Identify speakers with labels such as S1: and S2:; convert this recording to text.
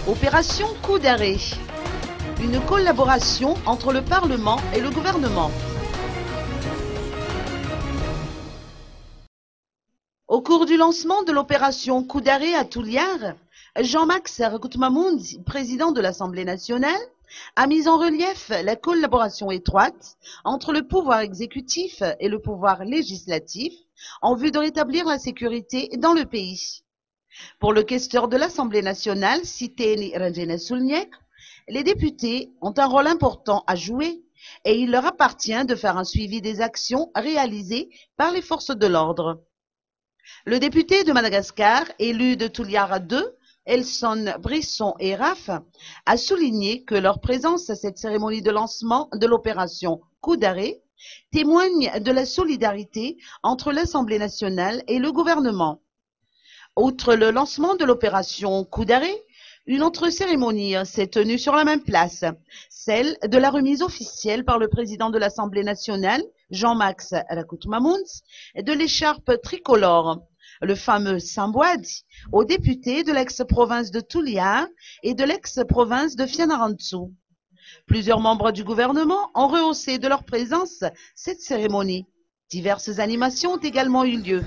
S1: Opération Coup d'arrêt. Une collaboration entre le Parlement et le gouvernement. Au cours du lancement de l'opération Coup d'arrêt à Touliar, Jean-Max Rakoutmamoun, président de l'Assemblée nationale, a mis en relief la collaboration étroite entre le pouvoir exécutif et le pouvoir législatif en vue de rétablir la sécurité dans le pays. Pour le questeur de l'Assemblée nationale, Siteni Ranjena Soulniek, les députés ont un rôle important à jouer et il leur appartient de faire un suivi des actions réalisées par les forces de l'ordre. Le député de Madagascar, élu de Touliara 2, Elson Brisson et Raf, a souligné que leur présence à cette cérémonie de lancement de l'opération Coup d'arrêt témoigne de la solidarité entre l'Assemblée nationale et le gouvernement. Outre le lancement de l'opération Coup d'arrêt, une autre cérémonie s'est tenue sur la même place, celle de la remise officielle par le président de l'Assemblée nationale, Jean-Max Rakoutmamoun, de l'écharpe tricolore, le fameux Sambouadi, aux députés de l'ex-province de Touliar et de l'ex-province de Fianarantsoa. Plusieurs membres du gouvernement ont rehaussé de leur présence cette cérémonie. Diverses animations ont également eu lieu.